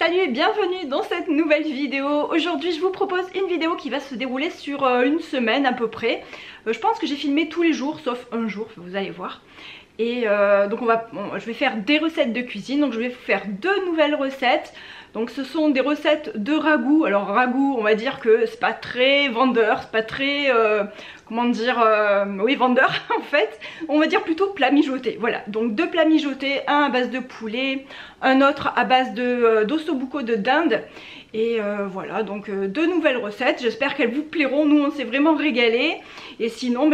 Salut et bienvenue dans cette nouvelle vidéo. Aujourd'hui je vous propose une vidéo qui va se dérouler sur une semaine à peu près. Je pense que j'ai filmé tous les jours sauf un jour, vous allez voir. Et donc je vais faire des recettes de cuisine. Donc je vais vous faire deux nouvelles recettes. Donc ce sont des recettes de ragoût. Alors ragoût, on va dire que c'est pas très vendeur, c'est pas très comment dire, oui vendeur en fait. On va dire plutôt plat mijoté. Voilà, donc deux plats mijotés, un à base de poulet, un autre à base d'ossobuco de dinde. Et voilà, donc deux nouvelles recettes, j'espère qu'elles vous plairont. Nous on s'est vraiment régalé. Et sinon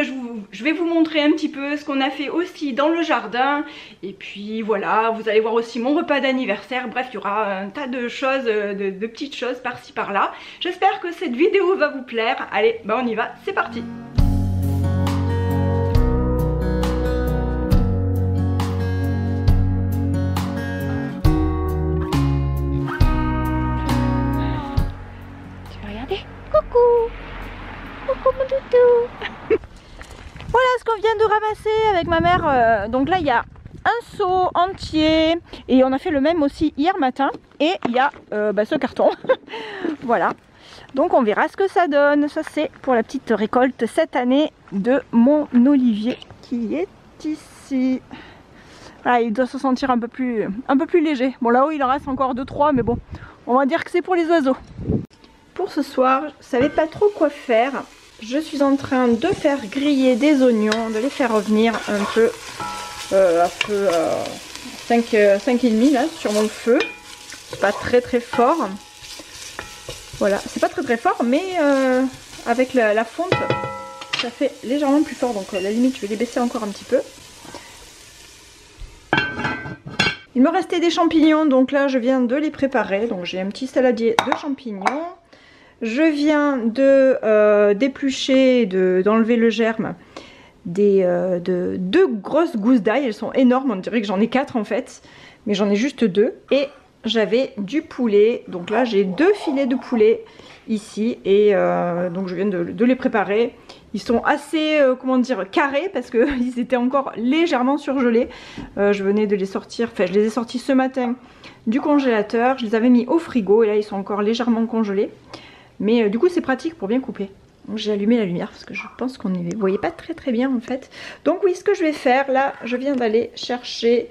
je vais vous montrer un petit peu ce qu'on a fait aussi dans le jardin. Et puis voilà, vous allez voir aussi mon repas d'anniversaire. Bref, il y aura un tas de choses, de petites choses par-ci par-là. J'espère que cette vidéo va vous plaire. Allez, bah on y va, c'est parti. Coucou, coucou mon toutou. Voilà ce qu'on vient de ramasser avec ma mère. Donc là il y a un seau entier et on a fait le même aussi hier matin. Et il y a ce carton. Voilà, donc on verra ce que ça donne. Ça c'est pour la petite récolte cette année de mon olivier qui est ici. Voilà, il doit se sentir un peu plus léger. Bon, là-haut il en reste encore 2-3, mais bon, on va dire que c'est pour les oiseaux. Pour ce soir, je savais pas trop quoi faire. Je suis en train de faire griller des oignons, de les faire revenir un peu à feu 5,5 là sur mon feu. C'est pas très fort. Voilà, c'est pas très fort, mais avec la fonte, ça fait légèrement plus fort. Donc à la limite, je vais les baisser encore un petit peu. Il me restait des champignons, donc là je viens de les préparer. Donc j'ai un petit saladier de champignons. Je viens de d'éplucher, d'enlever le germe de deux grosses gousses d'ail. Elles sont énormes, on dirait que j'en ai 4 en fait, mais j'en ai juste 2. Et j'avais du poulet, donc là j'ai 2 filets de poulet ici. Et donc je viens de les préparer. Ils sont assez, comment dire, carrés parce qu'ils étaient encore légèrement surgelés. Je venais de les sortir, enfin je les ai sortis ce matin du congélateur. Je les avais mis au frigo et là ils sont encore légèrement congelés. Mais du coup c'est pratique pour bien couper. J'ai allumé la lumière parce que je pense qu'on ne voyait pas très bien en fait. Donc oui, ce que je vais faire là, je viens d'aller chercher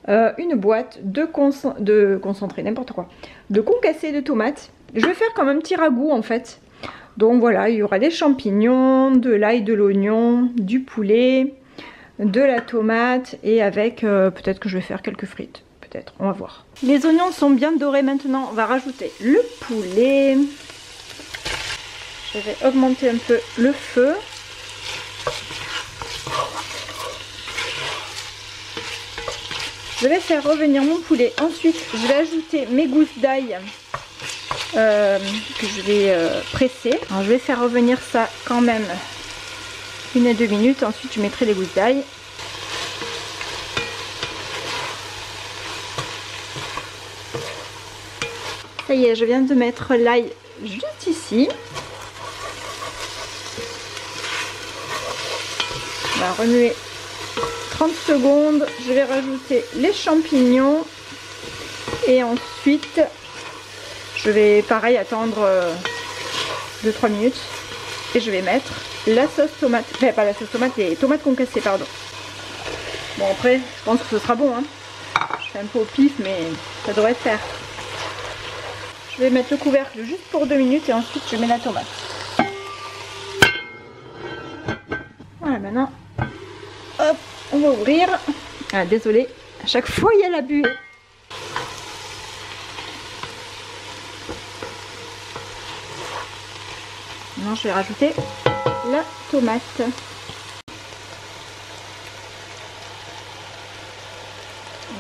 une boîte de concentré, n'importe quoi, de concassé de tomates. Je vais faire comme un petit ragoût en fait. Donc voilà, il y aura des champignons, de l'ail, de l'oignon, du poulet, de la tomate et avec peut-être que je vais faire quelques frites. Peut-être, on va voir. Les oignons sont bien dorés maintenant, on va rajouter le poulet. Je vais augmenter un peu le feu. Je vais faire revenir mon poulet. Ensuite, je vais ajouter mes gousses d'ail que je vais presser. Alors, je vais faire revenir ça quand même 1 à 2 minutes. Ensuite, je mettrai les gousses d'ail. Ça y est, je viens de mettre l'ail juste ici. On va remuer 30 secondes. Je vais rajouter les champignons. Et ensuite, je vais pareil attendre 2-3 minutes. Et je vais mettre la sauce tomate. Enfin, pas la sauce tomate, les tomates concassées, pardon. Bon, après, je pense que ce sera bon. Hein. Je fais un peu au pif, mais ça devrait faire. Je vais mettre le couvercle juste pour 2 minutes et ensuite je mets la tomate. Voilà, maintenant, hop, on va ouvrir. Ah, désolé, à chaque fois il y a la buée. Maintenant, je vais rajouter la tomate.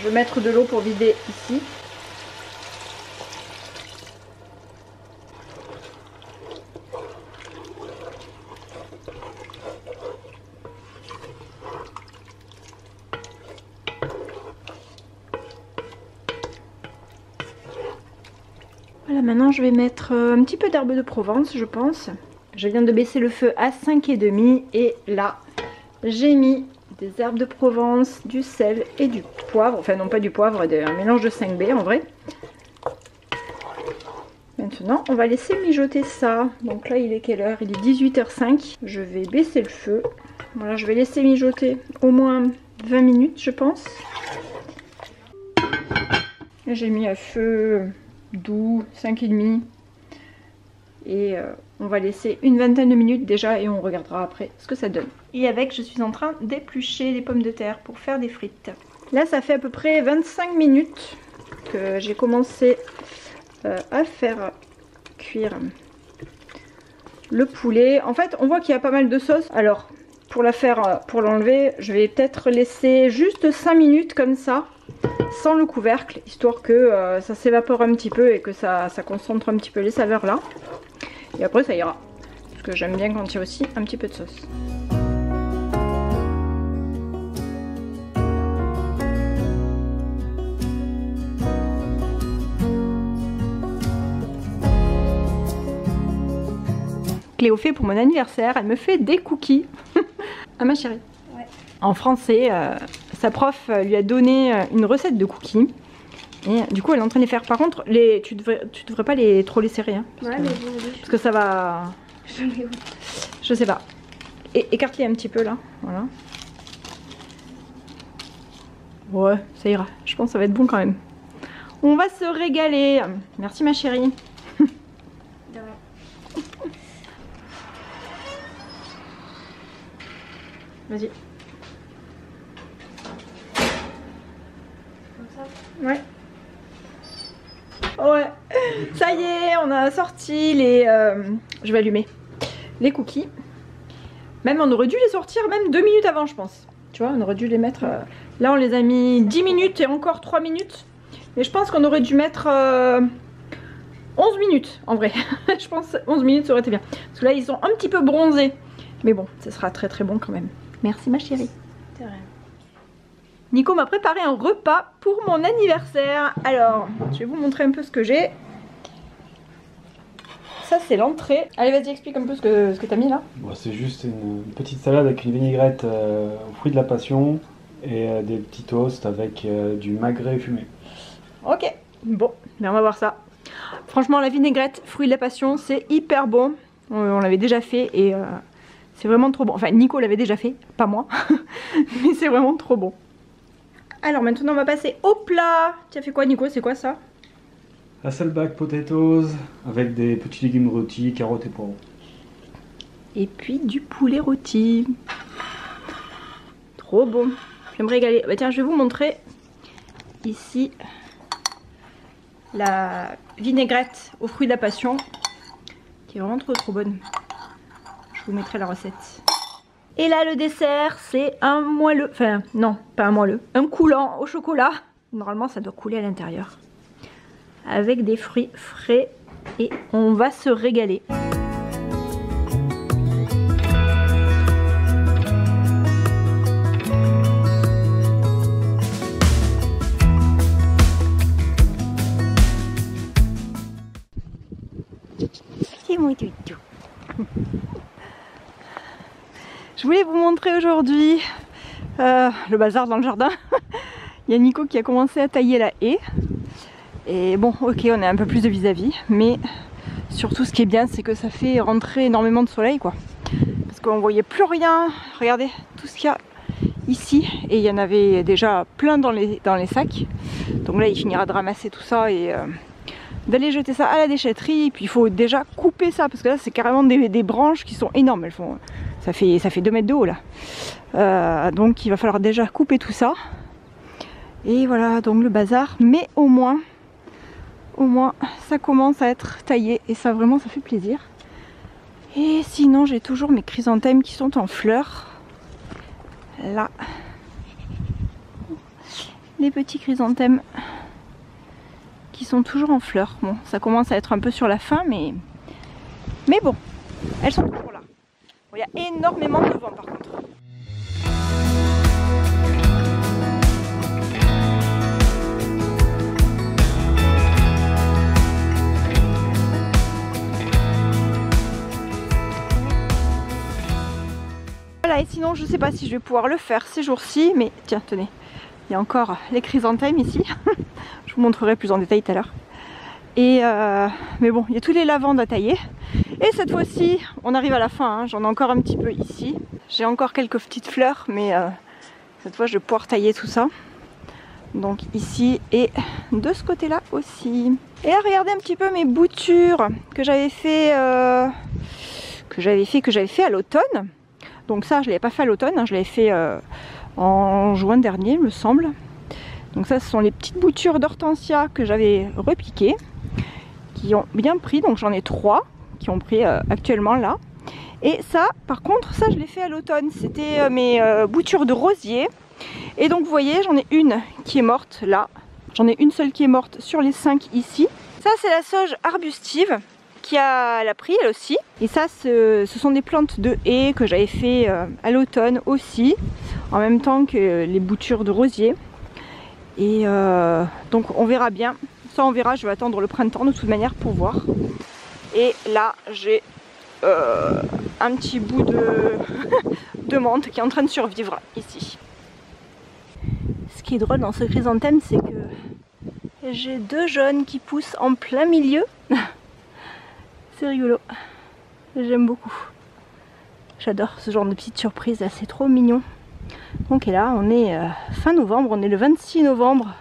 Je vais mettre de l'eau pour vider ici. Voilà, maintenant je vais mettre un petit peu d'herbe de Provence, je pense. Je viens de baisser le feu à 5,5 et là, j'ai mis des herbes de Provence, du sel et du poivre. Enfin non, pas du poivre, un mélange de 5B en vrai. maintenant, on va laisser mijoter ça. Donc là, il est quelle heure? Il est 18h05. Je vais baisser le feu. Voilà, je vais laisser mijoter au moins 20 minutes, je pense. J'ai mis à feu doux, 5,5. Et on va laisser une vingtaine de minutes déjà et on regardera après ce que ça donne. Et avec, je suis en train d'éplucher les pommes de terre pour faire des frites. Là, ça fait à peu près 25 minutes que j'ai commencé à faire cuire le poulet. En fait, on voit qu'il y a pas mal de sauce. Alors, pour la faire, pour l'enlever, je vais peut-être laisser juste 5 minutes comme ça, sans le couvercle, histoire que ça s'évapore un petit peu et que ça concentre un petit peu les saveurs là. Et après, ça ira. Parce que j'aime bien quand il y a aussi un petit peu de sauce. Cléo fait pour mon anniversaire, elle me fait des cookies. Ah ma chérie. Ouais. En français, sa prof lui a donné une recette de cookies. Et du coup elle est en train de les faire. Par contre, tu devrais pas trop les serrer. Hein, parce que ça va... Je sais pas. Et écarte-les un petit peu là. Voilà. Ouais, ça ira. Je pense que ça va être bon quand même. On va se régaler. Merci ma chérie. Vas-y. Comme ça? Ouais. Ouais. Ça y est, on a sorti les... je vais allumer. Les cookies. Même on aurait dû les sortir même 2 minutes avant, je pense. Tu vois, on aurait dû les mettre... Là, on les a mis 10 minutes et encore 3 minutes. Mais je pense qu'on aurait dû mettre 11 minutes, en vrai. Je pense 11 minutes, ça aurait été bien. Parce que là, ils sont un petit peu bronzés. Mais bon, ça sera très très bon quand même. Merci ma chérie. C'est rien. Nico m'a préparé un repas pour mon anniversaire. Alors, je vais vous montrer un peu ce que j'ai. Ça c'est l'entrée. Allez vas-y, explique un peu ce que tu as mis là. Bon, c'est juste une petite salade avec une vinaigrette aux fruits de la passion et des petits toasts avec du magret fumé. Ok, bon, ben on va voir ça. Franchement la vinaigrette fruits de la passion c'est hyper bon. On l'avait déjà fait et... c'est vraiment trop bon. Enfin, Nico l'avait déjà fait, pas moi. Mais c'est vraiment trop bon. Alors maintenant, on va passer au plat. Tu as fait quoi, Nico? C'est quoi ça? Hasselback potatoes avec des petits légumes rôtis, carottes et poireaux. Et puis du poulet rôti. Trop bon. Je vais me régaler. Bah tiens, je vais vous montrer ici la vinaigrette aux fruits de la passion. Qui est vraiment trop bonne. Je vous mettrai la recette. Et là le dessert c'est un moelleux, enfin non pas un moelleux, un coulant au chocolat. Normalement ça doit couler à l'intérieur. Avec des fruits frais et on va se régaler. C'est mon toutou. Je voulais vous montrer aujourd'hui le bazar dans le jardin. Il y a Nico qui a commencé à tailler la haie. Et bon, ok, on a un peu plus de vis-à-vis, mais surtout ce qui est bien, c'est que ça fait rentrer énormément de soleil, quoi. Parce qu'on voyait plus rien. Regardez tout ce qu'il y a ici. Et il y en avait déjà plein dans les sacs. Donc là, il finira de ramasser tout ça et d'aller jeter ça à la déchetterie. Et puis il faut déjà couper ça, parce que là, c'est carrément des branches qui sont énormes. Elles font... Ça fait 2 mètres de haut là. Donc il va falloir déjà couper tout ça. Et voilà donc le bazar. Mais au moins ça commence à être taillé. Et ça vraiment ça fait plaisir. Et sinon j'ai toujours mes chrysanthèmes qui sont en fleurs. Là. Les petits chrysanthèmes qui sont toujours en fleurs. Bon ça commence à être un peu sur la fin mais bon. Elles sont toujours là. Il y a énormément de vent par contre. Voilà, et sinon je sais pas si je vais pouvoir le faire ces jours-ci, mais tiens tenez, il y a encore les chrysanthèmes ici. Je vous montrerai plus en détail tout à l'heure. Et mais bon, il y a tous les lavandes à tailler. Et cette fois-ci, on arrive à la fin, hein. J'en ai encore un petit peu ici. J'ai encore quelques petites fleurs, mais cette fois je vais pouvoir tailler tout ça. Donc ici et de ce côté-là aussi. Et là, regardez un petit peu mes boutures que j'avais fait à l'automne. Donc ça, je ne l'avais pas fait à l'automne, hein, je l'avais fait en juin dernier, il me semble. Donc ça, ce sont les petites boutures d'hortensia que j'avais repiquées, qui ont bien pris. Donc j'en ai 3 qui ont pris actuellement là. Et ça, par contre, ça je l'ai fait à l'automne. C'était mes boutures de rosier. Et donc vous voyez, j'en ai une qui est morte là. J'en ai une seule qui est morte sur les 5 ici. Ça, c'est la sauge arbustive elle a pris elle aussi. Et ça, ce sont des plantes de haies que j'avais fait à l'automne aussi, en même temps que les boutures de rosier. Et donc on verra bien. Ça on verra, je vais attendre le printemps de toute manière pour voir. Et là j'ai un petit bout de menthe qui est en train de survivre ici. Ce qui est drôle dans ce chrysanthème, c'est que j'ai 2 jaunes qui poussent en plein milieu. C'est rigolo, j'aime beaucoup. J'adore ce genre de petites surprises, c'est trop mignon. Donc et là on est fin novembre, on est le 26 novembre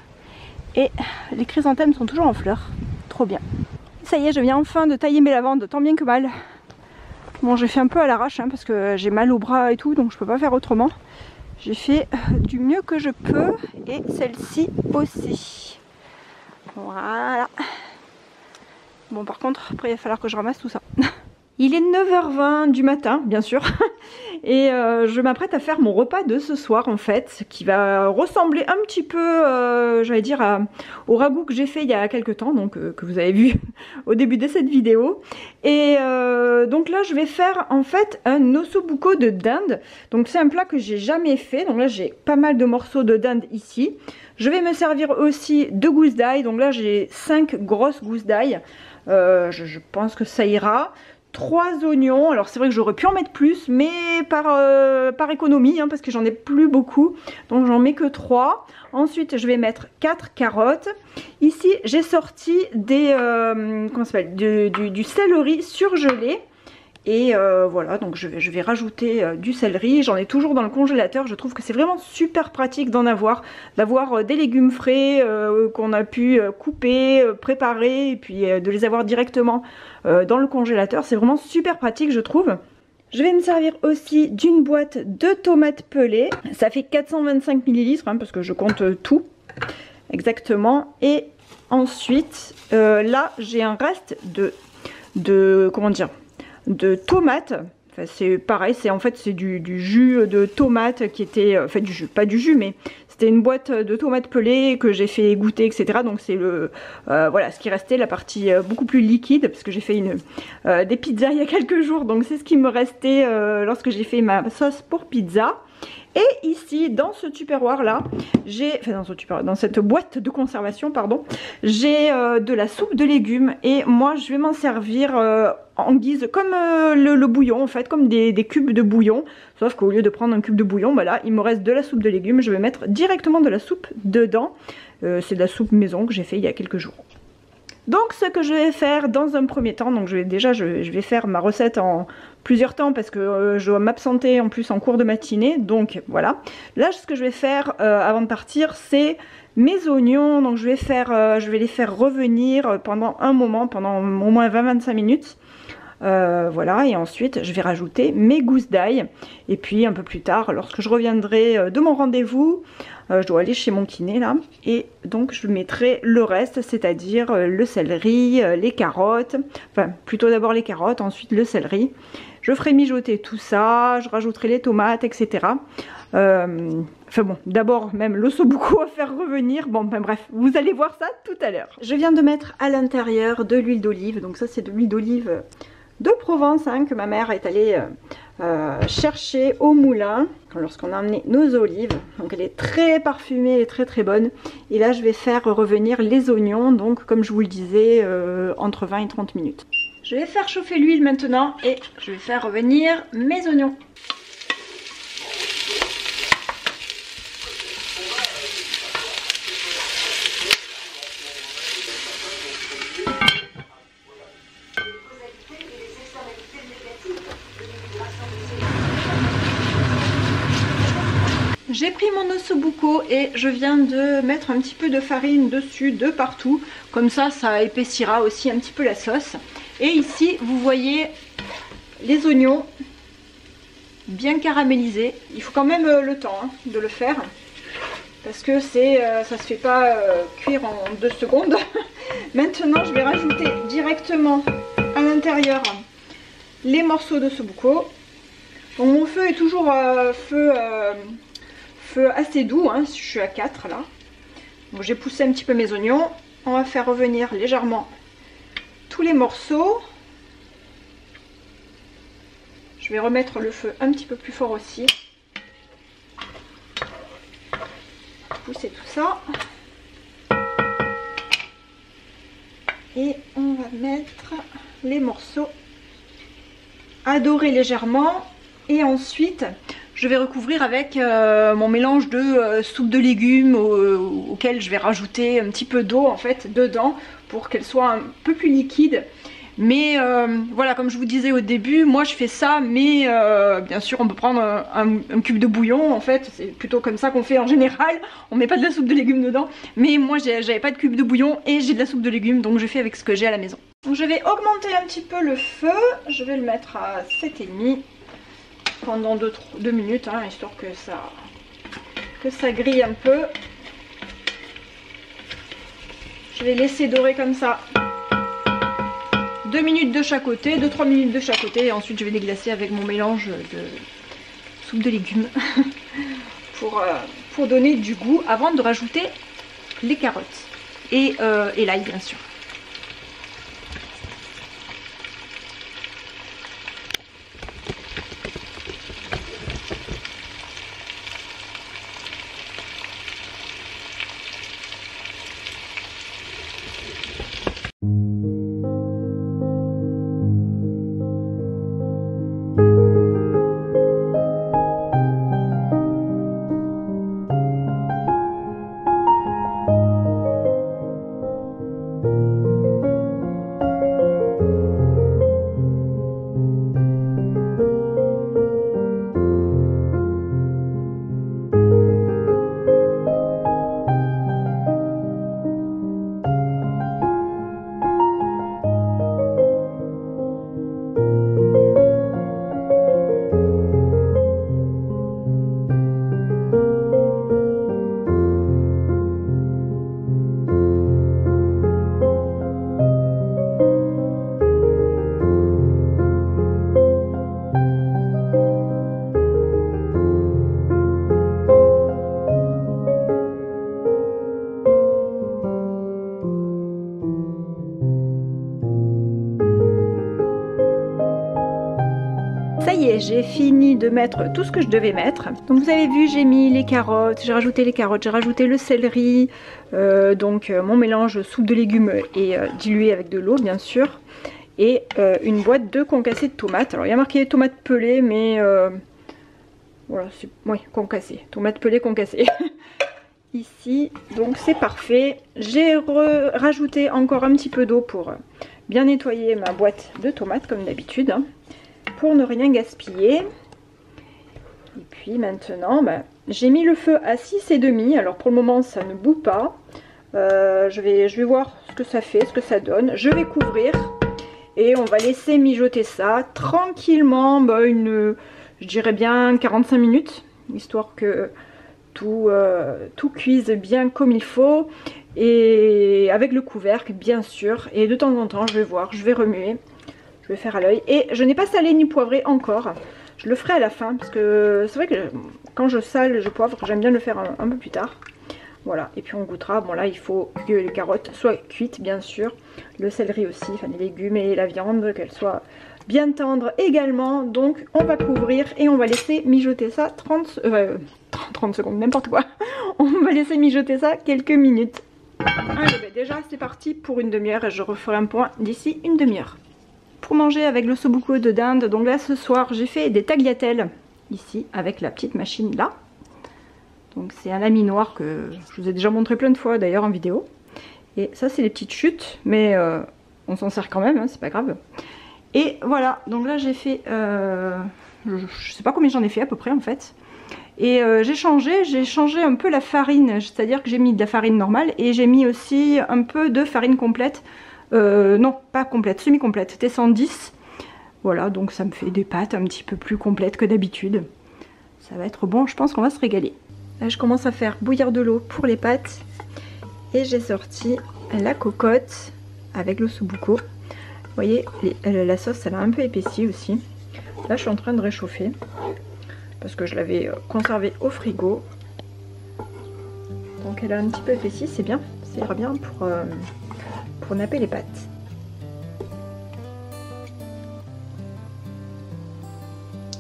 et les chrysanthèmes sont toujours en fleurs, trop bien. Ça y est, je viens enfin de tailler mes lavandes, tant bien que mal. Bon, j'ai fait un peu à l'arrache hein, parce que j'ai mal au bras et tout, donc je peux pas faire autrement. J'ai fait du mieux que je peux et celle-ci aussi. Voilà. Bon, par contre, après il va falloir que je ramasse tout ça. Il est 9h20 du matin, bien sûr, et je m'apprête à faire mon repas de ce soir en fait, qui va ressembler un petit peu, j'allais dire, au ragoût que j'ai fait il y a quelques temps, donc que vous avez vu au début de cette vidéo. Et donc là, je vais faire en fait un ossobuco de dinde. Donc c'est un plat que j'ai jamais fait, donc là j'ai pas mal de morceaux de dinde ici. Je vais me servir aussi de gousses d'ail, donc là j'ai 5 grosses gousses d'ail. Je pense que ça ira. 3 oignons, alors c'est vrai que j'aurais pu en mettre plus, mais par économie, hein, parce que j'en ai plus beaucoup, donc j'en mets que 3. Ensuite je vais mettre 4 carottes. Ici j'ai sorti des comment ça s'appelle, du céleri surgelé. Et voilà, donc je vais rajouter du céleri. J'en ai toujours dans le congélateur. Je trouve que c'est vraiment super pratique d'avoir des légumes frais qu'on a pu couper, préparer, et puis de les avoir directement dans le congélateur. C'est vraiment super pratique, je trouve. Je vais me servir aussi d'une boîte de tomates pelées. Ça fait 425 ml, hein, parce que je compte tout exactement. Et ensuite, là, j'ai un reste de comment dire, de tomates. Enfin, c'est pareil, c'est en fait c'est du jus de tomate qui était, enfin du jus, pas du jus, mais c'était une boîte de tomates pelées que j'ai fait goûter, etc. Donc c'est le voilà, ce qui restait, la partie beaucoup plus liquide, parce que j'ai fait des pizzas il y a quelques jours, donc c'est ce qui me restait lorsque j'ai fait ma sauce pour pizza. Et ici, dans ce tupperware là, dans cette boîte de conservation, pardon, j'ai de la soupe de légumes. Et moi, je vais m'en servir en guise comme le bouillon, en fait, comme des cubes de bouillon. Sauf qu'au lieu de prendre un cube de bouillon, bah là, il me reste de la soupe de légumes. Je vais mettre directement de la soupe dedans. C'est de la soupe maison que j'ai fait il y a quelques jours. Donc ce que je vais faire dans un premier temps, donc je vais faire ma recette en plusieurs temps parce que je dois m'absenter en plus en cours de matinée, donc voilà. Là ce que je vais faire avant de partir, c'est mes oignons, donc je vais les faire revenir pendant un moment, pendant au moins 20-25 minutes. Voilà, et ensuite je vais rajouter mes gousses d'ail, et puis un peu plus tard, lorsque je reviendrai de mon rendez-vous, je dois aller chez mon kiné là, et donc je mettrai le reste, c'est-à-dire le céleri, les carottes, enfin plutôt d'abord les carottes, ensuite le céleri. Je ferai mijoter tout ça, je rajouterai les tomates, etc. Enfin bon, d'abord même l'ossobuco à faire revenir, bon ben bref, vous allez voir ça tout à l'heure. Je viens de mettre à l'intérieur de l'huile d'olive, donc ça c'est de l'huile d'olive de Provence, hein, que ma mère est allée chercher au moulin lorsqu'on a emmené nos olives. Donc elle est très parfumée, elle est très très bonne. Et là je vais faire revenir les oignons, donc comme je vous le disais, entre 20 et 30 minutes. Je vais faire chauffer l'huile maintenant et je vais faire revenir mes oignons. mon ossobuco et je viens de mettre un petit peu de farine dessus de partout. Comme ça épaissira aussi un petit peu la sauce. Et ici, vous voyez les oignons bien caramélisés. Il faut quand même le temps hein, de le faire. Parce que ça se fait pas cuire en 2 secondes. Maintenant, je vais rajouter directement à l'intérieur les morceaux d'ossobuco. Donc mon feu est toujours feu assez doux, hein, je suis à 4 là. Bon, j'ai poussé un petit peu mes oignons. On va faire revenir légèrement tous les morceaux. Je vais remettre le feu un petit peu plus fort aussi. Pousser tout ça. Et on va mettre les morceaux à dorer légèrement. Et ensuite, je vais recouvrir avec mon mélange de soupe de légumes auquel je vais rajouter un petit peu d'eau en fait dedans pour qu'elle soit un peu plus liquide. Mais voilà, comme je vous disais au début, moi je fais ça, mais bien sûr on peut prendre un cube de bouillon, en fait, c'est plutôt comme ça qu'on fait en général, on met pas de la soupe de légumes dedans, mais moi j'avais pas de cube de bouillon et j'ai de la soupe de légumes, donc je fais avec ce que j'ai à la maison. Donc je vais augmenter un petit peu le feu, je vais le mettre à 7,5 pendant 2 minutes, hein, histoire que ça grille un peu. Je vais laisser dorer comme ça 2 minutes de chaque côté, 2-3 minutes de chaque côté, et ensuite je vais déglacer avec mon mélange de soupe de légumes pour donner du goût avant de rajouter les carottes et l'ail bien sûr. Ça y est, j'ai fini de mettre tout ce que je devais mettre. Donc vous avez vu, j'ai mis les carottes, j'ai rajouté les carottes, j'ai rajouté le céleri, mon mélange soupe de légumes est dilué avec de l'eau bien sûr, et une boîte de concassé de tomates. Alors il y a marqué tomates pelées, mais voilà, oui, concassé, tomates pelées concassées. Ici, donc c'est parfait. J'ai rajouté encore un petit peu d'eau pour bien nettoyer ma boîte de tomates comme d'habitude, hein, pour ne rien gaspiller. Et puis maintenant, j'ai mis le feu à 6,5. Alors pour le moment ça ne bout pas. Je vais voir ce que ça fait, ce que ça donne. Je vais couvrir et on va laisser mijoter ça tranquillement, je dirais bien 45 minutes, histoire que tout cuise bien comme il faut, et avec le couvercle bien sûr. Et de temps en temps je vais voir, je vais remuer, je vais faire à l'œil. Et je n'ai pas salé ni poivré encore, je le ferai à la fin parce que c'est vrai que quand je sale, je poivre, j'aime bien le faire un peu plus tard. Voilà, et puis on goûtera. Bon là il faut que les carottes soient cuites bien sûr, le céleri aussi, enfin les légumes et la viande, qu'elle soit bien tendre également. Donc on va couvrir et on va laisser mijoter ça 30 secondes, n'importe quoi. On va laisser mijoter ça quelques minutes. Allez, déjà c'est parti pour une demi-heure et je referai un point d'ici une demi-heure. Pour manger avec l'ossobuco de dinde, donc là ce soir j'ai fait des tagliatelles ici avec la petite machine là. Donc c'est un laminoir que je vous ai déjà montré plein de fois d'ailleurs en vidéo. Et ça c'est les petites chutes, mais on s'en sert quand même, hein, c'est pas grave. Et voilà, donc là j'ai fait, je sais pas combien j'en ai fait à peu près en fait. Et j'ai changé un peu la farine, c'est-à-dire que j'ai mis de la farine normale et j'ai mis aussi un peu de farine complète, non pas complète, semi-complète, T110. Voilà, donc ça me fait des pâtes un petit peu plus complètes que d'habitude. Ça va être bon, je pense qu'on va se régaler. Là je commence à faire bouillir de l'eau pour les pâtes et j'ai sorti la cocotte avec l'ossobuco. Vous voyez, la sauce elle a un peu épaissi aussi. Là je suis en train de réchauffer parce que je l'avais conservée au frigo. Donc elle a un petit peu épaissi, c'est bien, ça ira bien pour napper les pâtes.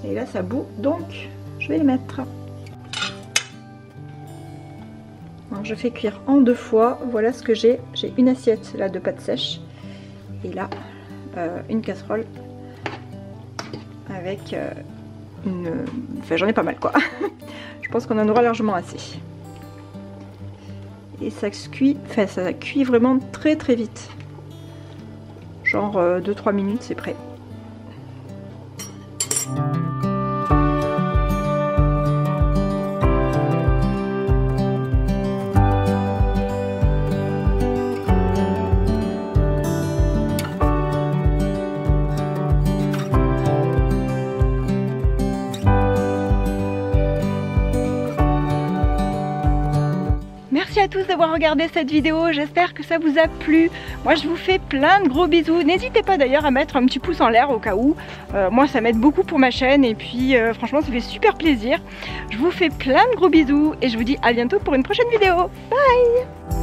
Et là ça bout, donc je vais les mettre. Alors, je fais cuire en 2 fois, voilà ce que j'ai. J'ai une assiette là de pâtes sèches et là une casserole avec enfin j'en ai pas mal quoi. Je pense qu'on en aura largement assez. Et ça cuit, enfin ça cuit vraiment très très vite. Genre 2-3 minutes c'est prêt. Merci à tous d'avoir regardé cette vidéo, j'espère que ça vous a plu. Moi je vous fais plein de gros bisous. N'hésitez pas d'ailleurs à mettre un petit pouce en l'air au cas où. Moi ça m'aide beaucoup pour ma chaîne et puis franchement ça fait super plaisir. Je vous fais plein de gros bisous et je vous dis à bientôt pour une prochaine vidéo. Bye!